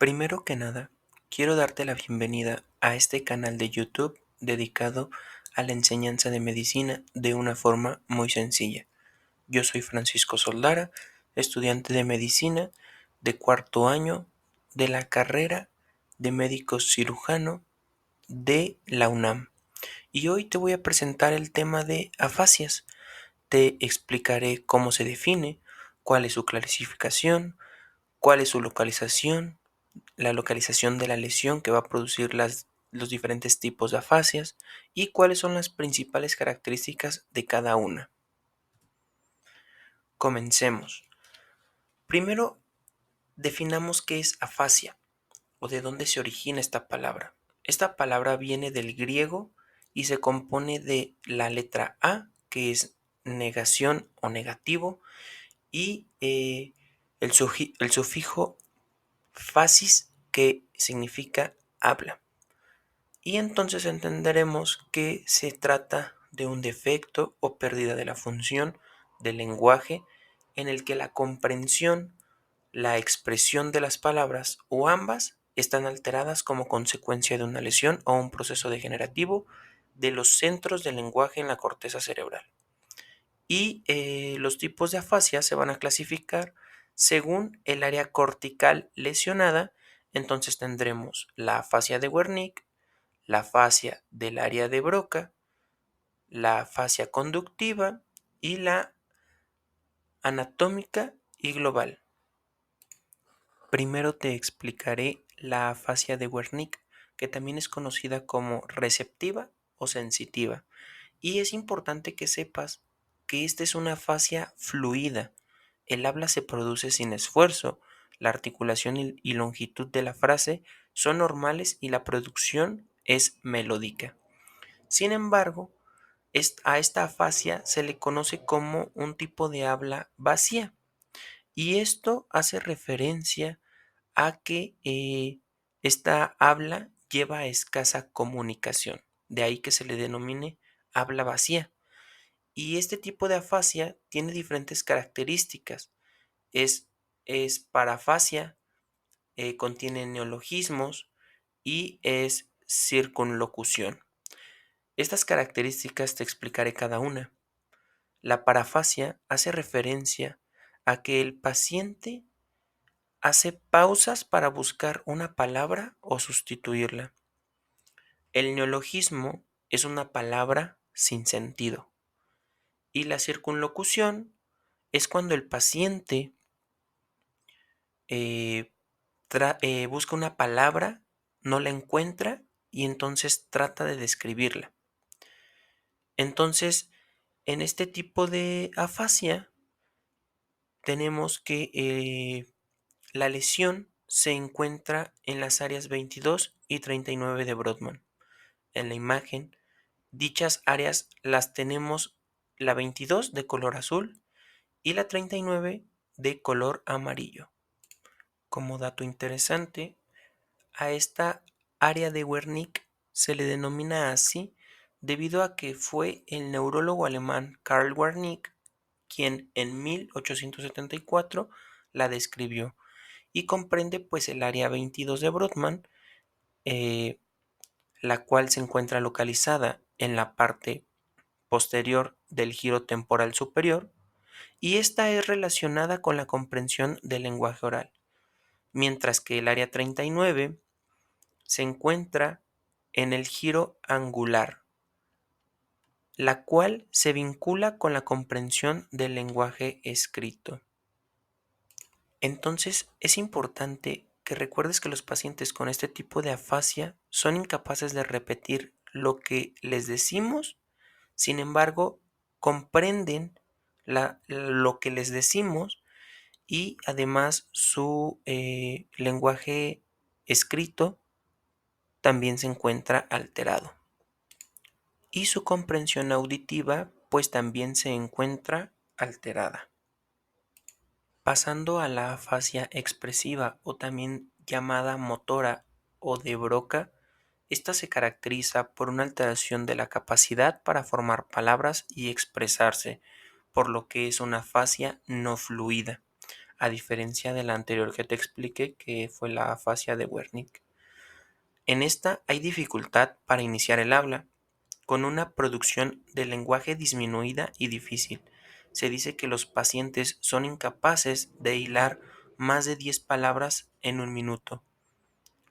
Primero que nada, quiero darte la bienvenida a este canal de YouTube dedicado a la enseñanza de medicina de una forma muy sencilla. Yo soy Francisco Soldara, estudiante de medicina de cuarto año de la carrera de médico cirujano de la UNAM. Y hoy te voy a presentar el tema de afasias. Te explicaré cómo se define, cuál es su clasificación, cuál es su localización, la localización de la lesión que va a producir los diferentes tipos de afasias y cuáles son las principales características de cada una. Comencemos. Primero, definamos qué es afasia o de dónde se origina esta palabra. Esta palabra viene del griego y se compone de la letra A, que es negación o negativo, y el sufijo fasis, que significa habla. Y entonces entenderemos que se trata de un defecto o pérdida de la función del lenguaje en el que la comprensión, la expresión de las palabras o ambas están alteradas como consecuencia de una lesión o un proceso degenerativo de los centros del lenguaje en la corteza cerebral. Y los tipos de afasia se van a clasificar según el área cortical lesionada. Entonces tendremos la afasia de Wernicke, la fascia del área de Broca, la fascia conductiva y la anatómica y global. Primero te explicaré la afasia de Wernicke, que también es conocida como receptiva o sensitiva. Y es importante que sepas que esta es una afasia fluida. El habla se produce sin esfuerzo, la articulación y longitud de la frase son normales y la producción es melódica. Sin embargo, a esta afasia se le conoce como un tipo de habla vacía, y esto hace referencia a que esta habla lleva escasa comunicación, de ahí que se le denomine habla vacía. Y este tipo de afasia tiene diferentes características. Es, es parafasia, contiene neologismos y es circunlocución. Estas características te explicaré cada una. La parafasia hace referencia a que el paciente hace pausas para buscar una palabra o sustituirla. El neologismo es una palabra sin sentido. Y la circunlocución es cuando el paciente eh, busca una palabra, no la encuentra y entonces trata de describirla. Entonces, en este tipo de afasia, tenemos que la lesión se encuentra en las áreas 22 y 39 de Brodmann. En la imagen, dichas áreas las tenemos la 22 de color azul y la 39 de color amarillo. Como dato interesante, a esta área de Wernicke se le denomina así debido a que fue el neurólogo alemán Karl Wernicke quien en 1874 la describió, y comprende pues el área 22 de Brodmann, eh, la cual se encuentra localizada en la parte posterior del giro temporal superior, y esta es relacionada con la comprensión del lenguaje oral, mientras que el área 39 se encuentra en el giro angular, la cual se vincula con la comprensión del lenguaje escrito. Entonces, es importante que recuerdes que los pacientes con este tipo de afasia son incapaces de repetir lo que les decimos, sin embargo, comprenden lo que les decimos, y además su lenguaje escrito también se encuentra alterado. Y su comprensión auditiva pues también se encuentra alterada. Pasando a la afasia expresiva o también llamada motora o de Broca, esta se caracteriza por una alteración de la capacidad para formar palabras y expresarse, por lo que es una afasia no fluida. a diferencia de la anterior que te expliqué, que fue la afasia de Wernicke. En esta hay dificultad para iniciar el habla, con una producción de lenguaje disminuida y difícil. Se dice que los pacientes son incapaces de hilar más de 10 palabras en un minuto,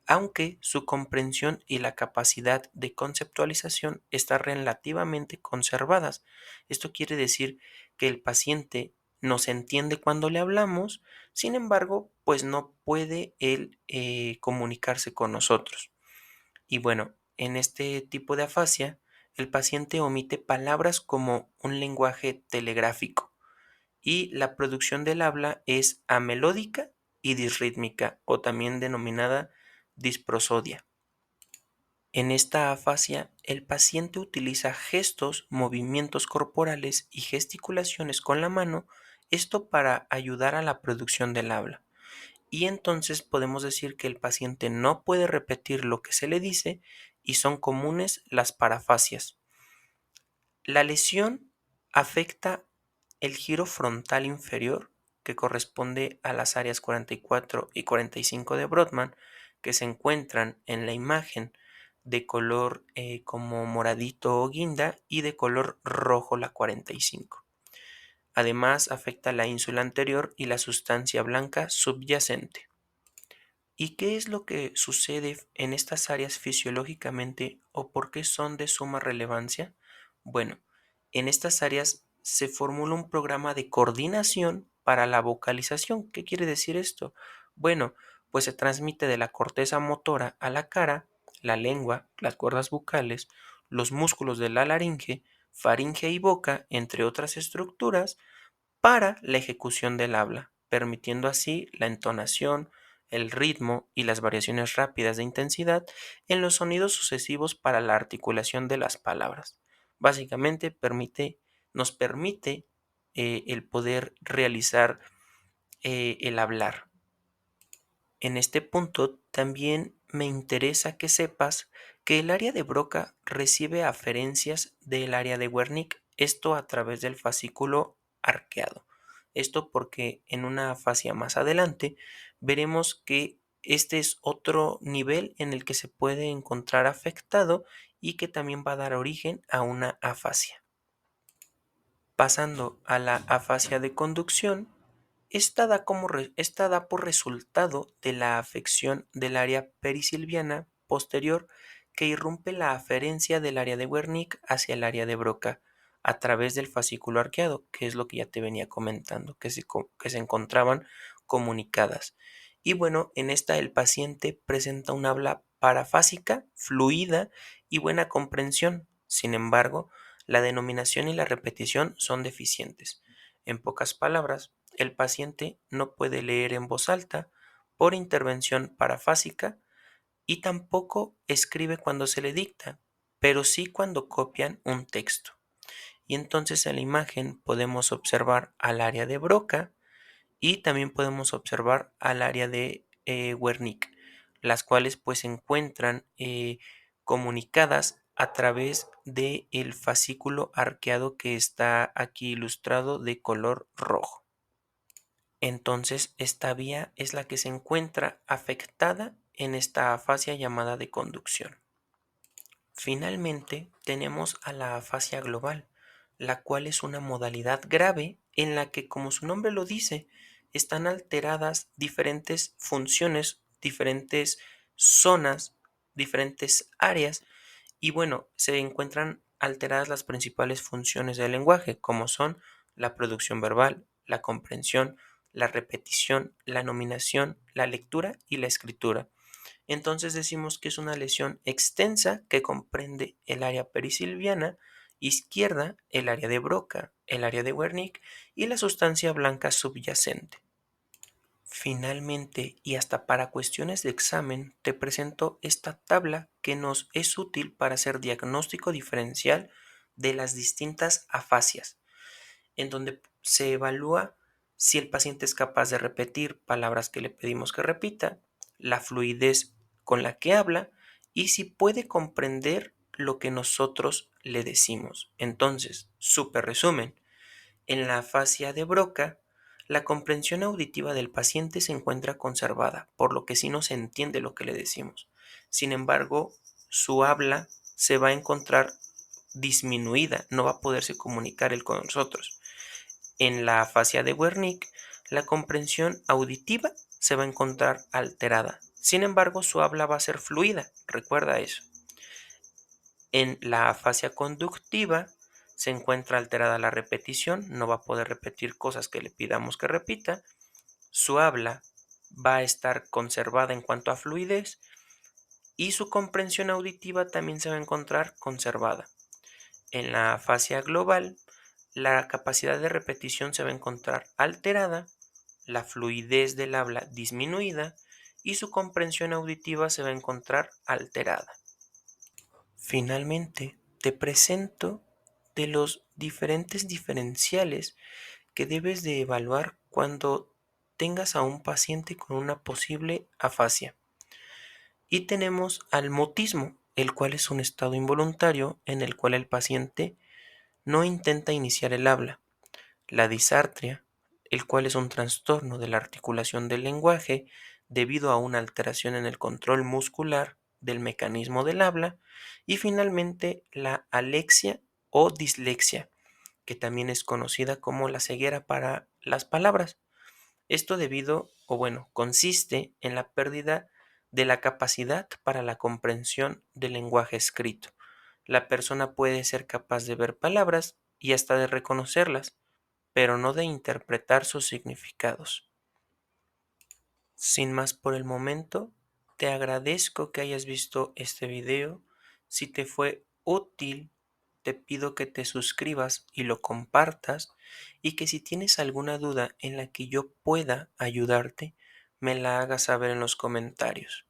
aunque su comprensión y la capacidad de conceptualización están relativamente conservadas. Esto quiere decir que el paciente nos entiende cuando le hablamos, sin embargo, pues no puede él comunicarse con nosotros. Y bueno, en este tipo de afasia, el paciente omite palabras como un lenguaje telegráfico y la producción del habla es amelódica y disrítmica o también denominada disprosodia. En esta afasia, el paciente utiliza gestos, movimientos corporales y gesticulaciones con la mano, esto para ayudar a la producción del habla. Y entonces podemos decir que el paciente no puede repetir lo que se le dice y son comunes las parafasias. La lesión afecta el giro frontal inferior, que corresponde a las áreas 44 y 45 de Brodmann, que se encuentran en la imagen de color como moradito o guinda y de color rojo la 45. Además afecta la ínsula anterior y la sustancia blanca subyacente. ¿Y qué es lo que sucede en estas áreas fisiológicamente o por qué son de suma relevancia? Bueno, en estas áreas se formula un programa de coordinación para la vocalización. ¿Qué quiere decir esto? Bueno, pues se transmite de la corteza motora a la cara, la lengua, las cuerdas bucales, los músculos de la laringe, faringe y boca, entre otras estructuras, para la ejecución del habla, permitiendo así la entonación, el ritmo y las variaciones rápidas de intensidad en los sonidos sucesivos para la articulación de las palabras. Básicamente nos permite el poder realizar el hablar. En este punto también me interesa que sepas que el área de Broca recibe aferencias del área de Wernicke, esto a través del fascículo arqueado. Esto porque en una afasia más adelante veremos que este es otro nivel en el que se puede encontrar afectado y que también va a dar origen a una afasia. Pasando a la afasia de conducción, esta da por resultado de la afección del área perisilviana posterior que irrumpe la aferencia del área de Wernicke hacia el área de Broca a través del fascículo arqueado, que es lo que ya te venía comentando, que se encontraban comunicadas. Y bueno, en esta el paciente presenta un habla parafásica, fluida y buena comprensión. Sin embargo, la denominación y la repetición son deficientes. En pocas palabras, el paciente no puede leer en voz alta por intervención parafásica y tampoco escribe cuando se le dicta, pero sí cuando copian un texto. Y entonces en la imagen podemos observar al área de Broca y también podemos observar al área de Wernicke, las cuales pues se encuentran comunicadas a través del fascículo arqueado que está aquí ilustrado de color rojo. Entonces, esta vía es la que se encuentra afectada en esta afasia llamada de conducción. Finalmente, tenemos a la afasia global, la cual es una modalidad grave en la que, como su nombre lo dice, están alteradas diferentes funciones, diferentes zonas, diferentes áreas y bueno, se encuentran alteradas las principales funciones del lenguaje, como son la producción verbal, la comprensión, la repetición, la nominación, la lectura y la escritura. Entonces decimos que es una lesión extensa que comprende el área perisilviana izquierda, el área de Broca, el área de Wernicke y la sustancia blanca subyacente. Finalmente, y hasta para cuestiones de examen, te presento esta tabla que nos es útil para hacer diagnóstico diferencial de las distintas afasias, en donde se evalúa si el paciente es capaz de repetir palabras que le pedimos que repita, la fluidez con la que habla y si puede comprender lo que nosotros le decimos. Entonces, súper resumen, en la afasia de Broca, La comprensión auditiva del paciente se encuentra conservada, por lo que sí no se entiende lo que le decimos. Sin embargo, su habla se va a encontrar disminuida, no va a poderse comunicar él con nosotros. En la afasia de Wernicke, la comprensión auditiva se va a encontrar alterada. Sin embargo, su habla va a ser fluida, recuerda eso. En la afasia conductiva se encuentra alterada la repetición, no va a poder repetir cosas que le pidamos que repita. Su habla va a estar conservada en cuanto a fluidez y su comprensión auditiva también se va a encontrar conservada. En la afasia global, la capacidad de repetición se va a encontrar alterada, la fluidez del habla disminuida y su comprensión auditiva se va a encontrar alterada. Finalmente, te presento de los diferentes diferenciales que debes de evaluar cuando tengas a un paciente con una posible afasia. Y tenemos al mutismo, el cual es un estado involuntario en el cual el paciente no intenta iniciar el habla. La disartria, el cual es un trastorno de la articulación del lenguaje debido a una alteración en el control muscular del mecanismo del habla. Y finalmente la alexia o dislexia, que también es conocida como la ceguera para las palabras. Esto debido, o bueno, consiste en la pérdida de la capacidad para la comprensión del lenguaje escrito. La persona puede ser capaz de ver palabras y hasta de reconocerlas, pero no de interpretar sus significados. Sin más por el momento, te agradezco que hayas visto este video. Si te fue útil, te pido que te suscribas y lo compartas y que si tienes alguna duda en la que yo pueda ayudarte, me la hagas saber en los comentarios.